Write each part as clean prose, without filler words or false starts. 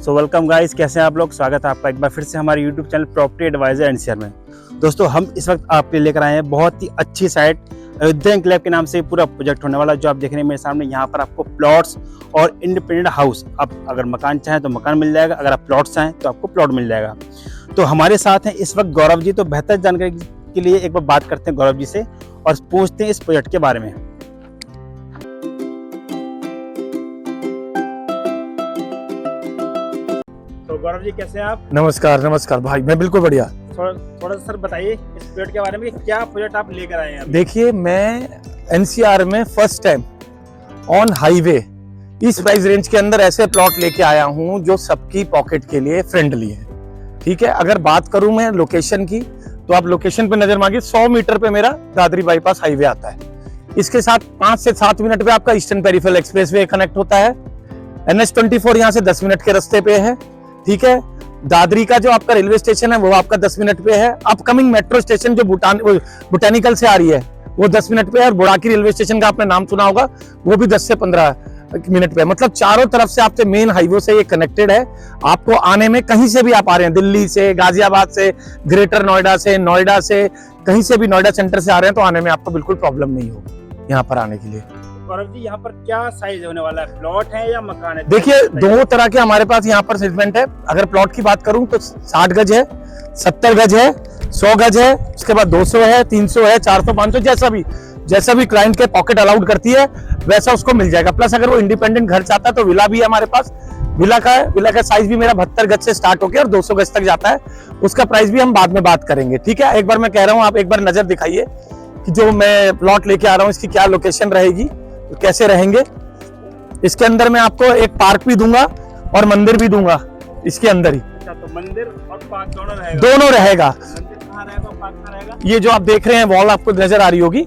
So welcome guys, कैसे हैं आप लोग। स्वागत है आपका एक बार फिर से हमारे YouTube channel property advisor NCR में। दोस्तों, हम इस वक्त आपके लिए लेकर आए हैं बहुत ही अच्छी साइट अयोध्या एन्क्लेव के नाम से पूरा प्रोजेक्ट होने वाला। जो आप देख रहे हैं मेरे सामने, यहाँ पर आपको प्लॉट्स और इंडिपेंडेंट हाउस, आप अगर मकान चाहें तो मकान मिल जाएगा, अगर आप प्लॉट चाहें तो आपको प्लॉट मिल जाएगा। तो हमारे साथ हैं इस वक्त गौरव जी। तो बेहतर जानकारी के लिए एक बार बात करते हैं गौरव जी से और पूछते हैं इस प्रोजेक्ट के बारे में। तो गौरव जी, कैसे हैं आप? नमस्कार भाई, मैं बिल्कुल बढ़िया। थोड़ा सा सर बताइए इस प्रोजेक्ट के बारे में, क्या प्रोजेक्ट आप लेकर आए हैं? देखिए, मैं एनसीआर में फर्स्ट टाइम ऑन हाईवे इस प्राइस रेंज के अंदर ऐसे प्लॉट लेके आया हूं जो सबकी पॉकेट के लिए फ्रेंडली है। ठीक है, अगर बात करूं मैं लोकेशन की, तो आप लोकेशन पे नजर मारिए। 100 मीटर पे मेरा दादरी बाईपास हाईवे आता है। इसके साथ 5 से 7 मिनट पे आपका ईस्टर्न पेरिफेरल एक्सप्रेसवे कनेक्ट होता है। NH24 यहाँ से 10 मिनट के रास्ते पे है। ठीक है, दादरी का जो आपका रेलवे स्टेशन है वो आपका 10 मिनट पे है। अपकमिंग मेट्रो स्टेशन जो बोटानिकल से आ रही है वो 10 मिनट पे है। और बुड़ाकी रेलवे स्टेशन का आपने नाम सुना होगा, वो भी 10 से 15 मिनट पे। मतलब चारों तरफ से आपसे मेन हाईवे से ये कनेक्टेड है। आपको आने में कहीं से भी आप आ रहे हैं, दिल्ली से, गाजियाबाद से, ग्रेटर नोएडा से, नोएडा से, कहीं से भी, नोएडा सेंटर से आ रहे हैं तो आने में आपको बिल्कुल प्रॉब्लम नहीं होगी यहाँ पर आने के लिए। गौरव जी, यहाँ पर क्या साइज होने वाला है? प्लॉट है या मकान है? देखिए, दो तरह के हमारे पास यहाँ पर सेगमेंट है। अगर प्लॉट की बात करूं तो 60 गज है, 70 गज है, 100 गज है, उसके बाद 200 है, 300 है, 400, 500, जैसा भी क्लाइंट के पॉकेट अलाउड करती है वैसा उसको मिल जाएगा। प्लस अगर वो इंडिपेंडेंट घर चाहता है तो विला भी है हमारे पास। विला का साइज भी मेरा 72 गज से स्टार्ट होकर और 200 गज तक जाता है। उसका प्राइस भी हम बाद में बात करेंगे। ठीक है, एक बार मैं कह रहा हूँ, आप एक बार नजर दिखाइए कि जो मैं प्लॉट लेके आ रहा हूँ इसकी क्या लोकेशन रहेगी, कैसे रहेंगे। इसके अंदर मैं आपको एक पार्क भी दूंगा और मंदिर भी दूंगा इसके अंदर ही। अच्छा, तो मंदिर और पार्क दोनों रहेगा? दोनों रहेगा। मंदिर कहाँ रहेगा, पार्क कहाँ रहेगा? ये जो आप देख रहे हैं वॉल आपको नजर आ रही होगी,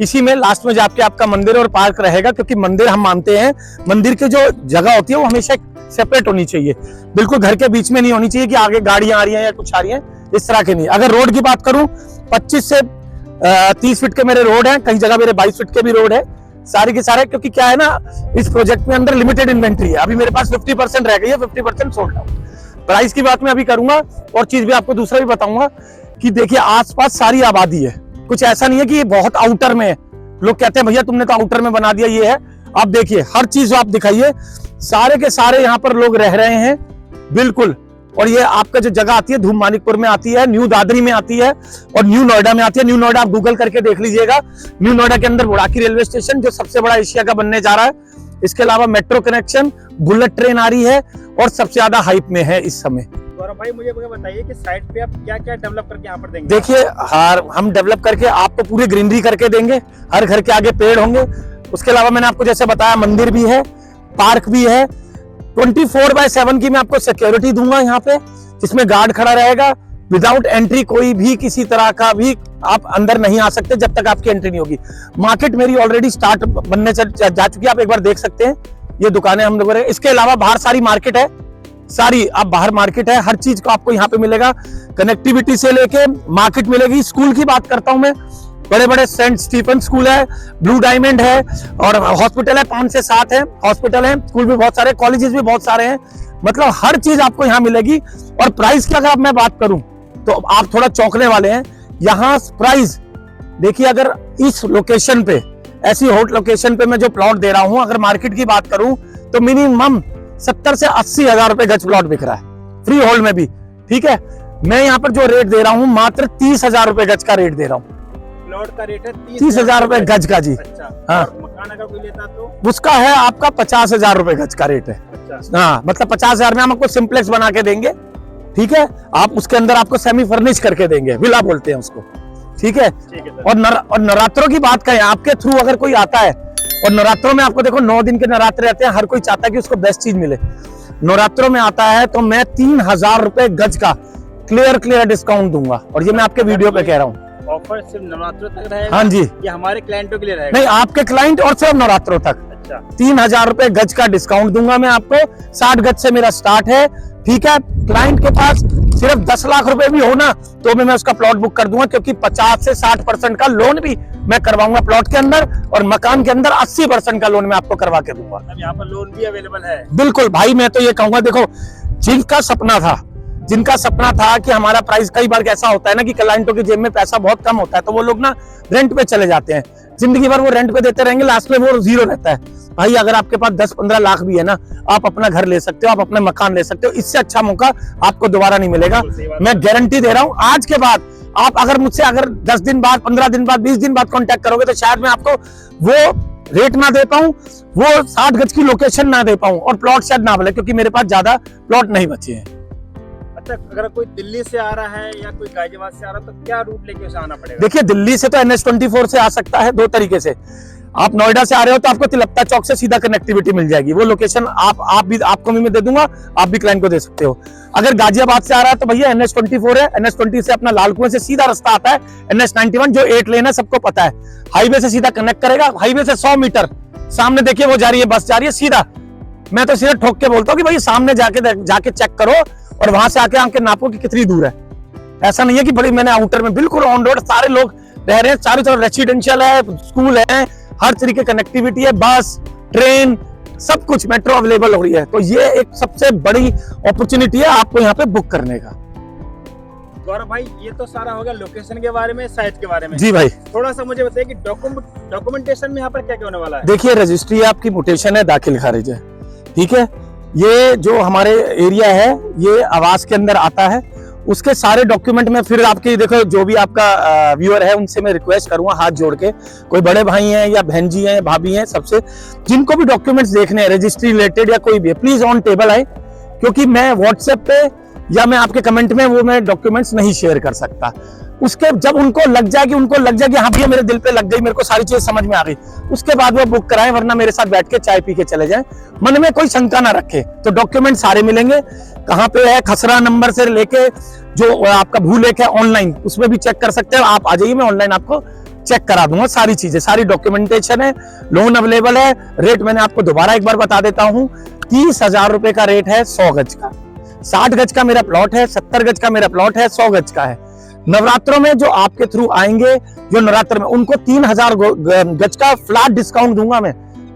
इसी में लास्ट में जाके आपका मंदिर और पार्क रहेगा। क्योंकि मंदिर हम मानते हैं, मंदिर की जो जगह होती है वो हमेशा सेपरेट होनी चाहिए, बिल्कुल घर के बीच में नहीं होनी चाहिए कि आगे गाड़ियां आ रही हैं या कुछ आ रही हैं, इस तरह के नहीं। अगर रोड की बात करूं, 25 से 30 फीट के मेरे रोड है, कई जगह मेरे 22 फीट के भी रोड है, सारे के सारे। क्योंकि क्या है ना, इस प्रोजेक्ट में अंदर लिमिटेड इन्वेंट्री है। अभी मेरे पास 50% रह गई है, 50% सोल्ड आउट। प्राइस की बात मैं अभी करूंगा और चीज भी आपको दूसरा भी बताऊंगा कि देखिए, आसपास सारी आबादी है। कुछ ऐसा नहीं है कि ये बहुत आउटर में है। लोग कहते हैं भैया तुमने तो आउटर में बना दिया, ये है। आप देखिए, हर चीज आप दिखाइए, सारे के सारे यहाँ पर लोग रह रहे हैं बिल्कुल। और ये आपका जो जगह आती है, धूम मानिकपुर में आती है, न्यू दादरी में आती है और न्यू नोएडा में आती है। न्यू नोएडा आप गूगल करके देख लीजिएगा। न्यू नोएडा के अंदर बुड़ाकी रेलवे स्टेशन जो सबसे बड़ा एशिया का बनने जा रहा है। इसके अलावा मेट्रो कनेक्शन, बुलेट ट्रेन आ रही है और सबसे ज्यादा हाइप में है इस समय। गौरव भाई, मुझे बताइए कि साइट पे आप क्या क्या डेवलप करके यहाँ पर देंगे? देखिए, हम डेवलप करके आपको पूरी ग्रीनरी करके देंगे। हर घर के आगे पेड़ होंगे। उसके अलावा मैंने आपको जैसे बताया, मंदिर भी है, पार्क भी है। 24/7 की मैं आपको सिक्योरिटी दूंगा यहाँ पे, जिसमें गार्ड खड़ा रहेगा। विदाउट एंट्री कोई भी किसी तरह का भी आप अंदर नहीं आ सकते जब तक आपकी एंट्री नहीं होगी। मार्केट मेरी ऑलरेडी स्टार्ट बनने जा चुकी है, आप एक बार देख सकते हैं। ये दुकानें हम लोग, इसके अलावा बाहर सारी मार्केट है, सारी आप बाहर मार्केट है। हर चीज को आपको यहाँ पे मिलेगा, कनेक्टिविटी से लेके मार्केट मिलेगी। स्कूल की बात करता हूं मैं, बड़े बड़े सेंट स्टीफन स्कूल है, ब्लू डायमंड है और हॉस्पिटल है, 5 से 7 है हॉस्पिटल है, स्कूल भी बहुत सारे, कॉलेजेस भी बहुत सारे हैं। मतलब हर चीज आपको यहाँ मिलेगी। और प्राइस की अगर मैं बात करूं तो आप थोड़ा चौंकने वाले हैं। यहाँ प्राइस देखिए, अगर इस लोकेशन पे, ऐसी हॉट लोकेशन पे मैं जो प्लॉट दे रहा हूं, अगर मार्केट की बात करूं तो मिनिमम 70 से 80 हजार रुपए गज प्लॉट बिक रहा है, फ्री होल्ड में भी। ठीक है, मैं यहाँ पर जो रेट दे रहा हूँ मात्र 30,000 रुपए गज का रेट दे रहा हूँ। प्लॉट का रेट है 30,000 रुपए गज का जी। अच्छा, हाँ। और मकान अगर कोई लेता तो उसका है आपका 50,000 रुपए गज का रेट है। अच्छा। हाँ, मतलब 50,000 में हम आपको सिंप्लेक्स बना के देंगे। ठीक है, आप उसके अंदर आपको सेमी फर्निश करके देंगे, विला बोलते हैं उसको। ठीक है, और नवरात्रों की बात करें, आपके थ्रू अगर कोई आता है, और नवरात्रों में आपको देखो 9 दिन के नवरात्र रहते हैं, हर कोई चाहता है कि उसको बेस्ट चीज मिले। नवरात्रों में आता है तो मैं 3,000 रुपए गज का क्लियर डिस्काउंट दूंगा। और ये मैं आपके वीडियो पे कह रहा हूँ। ऑफर सिर्फ नवरात्रों तक रहेगा? हाँ जी, ये हमारे क्लाइंटों के लिए रहेगा? नहीं, आपके क्लाइंट और सिर्फ नवरात्रों तक। अच्छा, 3,000 रुपए गज का डिस्काउंट दूंगा मैं आपको। 60 गज से मेरा स्टार्ट है। ठीक है, क्लाइंट के पास सिर्फ 10 लाख रुपए भी हो ना तो मैं उसका प्लॉट बुक कर दूंगा, क्योंकि 50 से 60% का लोन भी मैं करवाऊंगा प्लॉट के अंदर, और मकान के अंदर 80% का लोन मैं आपको करवा के दूंगा। अब यहाँ पर लोन भी अवेलेबल है? बिल्कुल भाई, मैं तो ये कहूंगा, देखो जिनका सपना था कि हमारा प्राइस, कई बार ऐसा होता है ना कि क्लाइंटों की जेब में पैसा बहुत कम होता है तो वो लोग ना रेंट पे चले जाते हैं, जिंदगी भर वो रेंट पे देते रहेंगे, लास्ट में वो जीरो रहता है। भाई अगर आपके पास 10-15 लाख भी है ना, आप अपना घर ले सकते हो, आप अपना मकान ले सकते हो, इससे अच्छा मौका आपको दोबारा नहीं मिलेगा। मैं गारंटी दे रहा हूं, आज के बाद आप अगर मुझसे 10 दिन बाद, 15 दिन बाद, 20 दिन बाद कांटेक्ट करोगे तो शायद मैं आपको वो रेट ना दे पाऊं, वो 60 गज की लोकेशन ना दे पाऊं और प्लॉट शायद ना मिले, क्योंकि मेरे पास ज्यादा प्लॉट नहीं बचे हैं। अच्छा, अगर कोई दिल्ली से आ रहा है या कोई गाजियाबाद से आ रहा है तो क्या रूट लेके उसे आना पड़ेगा? देखिए, दिल्ली से तो NH24 से आ सकता है 2 तरीके से। आप नोएडा से आ रहे हो तो आपको तिलप्ता चौक से सीधा कनेक्टिविटी मिल जाएगी, वो लोकेशन आपको भी मैं दे दूंगा, आप भी क्लाइंट को दे सकते हो। अगर गाजियाबाद से आ रहा है तो भैया NH24 है, NH20 से अपना लाल कुएं से सीधा रास्ता आता है, NH91 जो 8 लेन है सबको पता है, हाईवे से सीधा कनेक्ट करेगा। हाईवे से 100 मीटर सामने देखिए वो जा रही है, बस जा रही है सीधा। मैं तो सीधा ठोक के बोलता हूँ कि भाई सामने जाके चेक करो और वहां से आके नापो कि कितनी दूर है। ऐसा नहीं है कि बड़ी मैंने आउटर में, बिल्कुल ऑन रोड सारे लोग रह रहे हैं, चारों तरफ रेसिडेंशियल है, स्कूल है, हर तरीके कनेक्टिविटी है, बस, ट्रेन, सब कुछ मेट्रो अवेलेबल हो रही है। तो ये एक सबसे बड़ी अपॉर्चुनिटी है आपको यहाँ पे बुक करने का। गौरव भाई, ये तो सारा हो गया लोकेशन के बारे में, साइट के बारे में। जी भाई, थोड़ा सा मुझे बताइए कि डॉक्यूमेंटेशन में यहाँ पर क्या क्या होने वाला है? देखिए, रजिस्ट्री आपकी म्यूटेशन है, दाखिल खारिज है, ठीक है। ये जो हमारे एरिया है ये आवास के अंदर आता है, उसके सारे डॉक्यूमेंट में फिर आपके, देखो जो भी आपका व्यूअर है उनसे मैं रिक्वेस्ट करूंगा हाथ जोड़ के, कोई बड़े भाई हैं या बहन जी हैं या भाभी हैं, सबसे जिनको भी डॉक्यूमेंट्स देखने हैं रजिस्ट्री रिलेटेड या कोई भी, प्लीज ऑन टेबल आए, क्योंकि मैं व्हाट्सएप पे या मैं आपके कमेंट में वो मैं डॉक्यूमेंट्स नहीं शेयर कर सकता। उसके जब उनको लग जाए कि हाँ भैया मेरे दिल पे लग गई, मेरे को सारी चीज समझ में आ गई, उसके बाद वो बुक कराएं, वरना मेरे साथ बैठ के चाय पी के चले जाएं, मन में कोई शंका ना रखे। तो डॉक्यूमेंट सारे मिलेंगे, कहाँ पे है, खसरा नंबर से लेके जो आपका भू लेख है ऑनलाइन, उसमें भी चेक कर सकते हैं आप। आ जाइए, मैं ऑनलाइन आपको चेक करा दूंगा सारी चीजें, सारी डॉक्यूमेंटेशन है, लोन अवेलेबल है। रेट मैंने आपको दोबारा एक बार बता देता हूँ, 30,000 रुपए का रेट है 100 गज का, 60 गज का मेरा प्लॉट है, 70 गज का मेरा प्लॉट है, 100 गज का है। नवरात्रों में जो आपके थ्रू आएंगे, जो नवरात्र में, उनको 3000 गज का फ्लैट डिस्काउंट दूंगा मैं,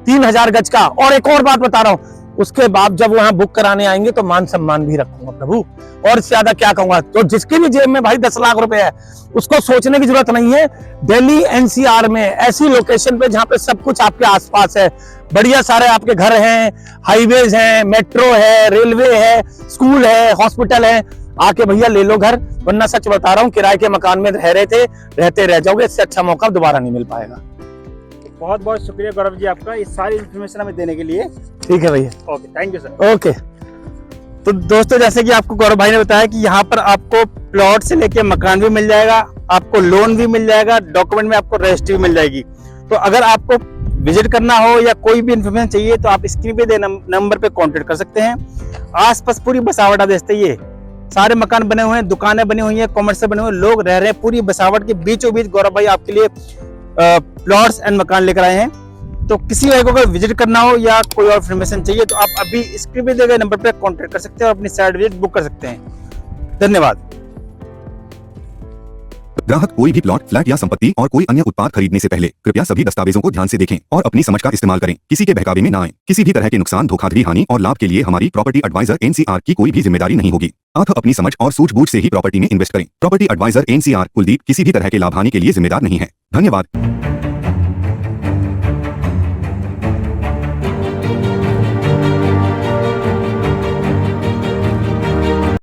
3000 गज का। और एक और बात बता रहा हूं, उसके बाद जब वहां बुक कराने आएंगे तो मान सम्मान भी रखूंगा प्रभु, और इससे ज्यादा क्या कहूंगा। तो जिसकी भी जेब में भाई 10 लाख रुपए है, उसको सोचने की जरूरत नहीं है। दिल्ली NCR में ऐसी लोकेशन पे जहां पे सब कुछ आपके आसपास है, बढ़िया सारे आपके घर हैं, हाईवेज हैं, मेट्रो है, रेलवे है, स्कूल है, हॉस्पिटल है, आके भैया ले लो घर, वरना सच बता रहा हूँ किराए के मकान में रहते रह जाओगे, इससे अच्छा मौका दोबारा नहीं मिल पाएगा। बहुत बहुत शुक्रिया गौरव जी आपका इस सारी इन्फॉर्मेशन हमें देने के लिए। ठीक है भैया, okay, thank you sir. Okay. तो दोस्तों, जैसे कि आपको गौरव भाई ने बताया कि यहाँ पर आपको प्लॉट से लेके मकान भी मिल जाएगा, आपको लोन भी मिल जाएगा, डॉक्यूमेंट में आपको रजिस्ट्री भी मिल जाएगी। तो अगर आपको विजिट करना हो या कोई भी इन्फॉर्मेशन चाहिए तो आप स्क्रीन पे दे नंबर पे कांटेक्ट कर सकते हैं। आसपास पूरी बसावट देखते, ये सारे मकान बने हुए हैं, दुकानें बनी हुई हैं, कॉमर्शियल बने हुए हैं, लोग रह रहे हैं, पूरी बसावट के बीचों बीच गौरव भाई आपके लिए प्लॉट्स एंड मकान लेकर आए हैं। तो किसी भाई को अगर विजिट करना हो या कोई और इन्फॉर्मेशन चाहिए तो आप अभी स्क्रीन पे दिए गए नंबर पर कांटेक्ट कर सकते हैं और अपनी साइट विजिट बुक कर सकते हैं। धन्यवाद। ग्राहक कोई भी प्लॉट, फ्लैट या संपत्ति और कोई अन्य उत्पाद खरीदने से पहले कृपया सभी दस्तावेजों को ध्यान से देखें और अपनी समझ का इस्तेमाल करें। किसी के बहकावे में ना आए। किसी भी तरह के नुकसान, धोखाधड़ी, हानि और लाभ के लिए हमारी प्रॉपर्टी एडवाइजर NCR की कोई भी जिम्मेदारी नहीं होगी। आप अपनी समझ और सूझबूझ से ही प्रॉपर्टी में इन्वेस्ट करें। प्रॉपर्टी एडवाइजर NCR कुलदीप किसी भी तरह के लाभ हानि के लिए जिम्मेदार नहीं है। धन्यवाद।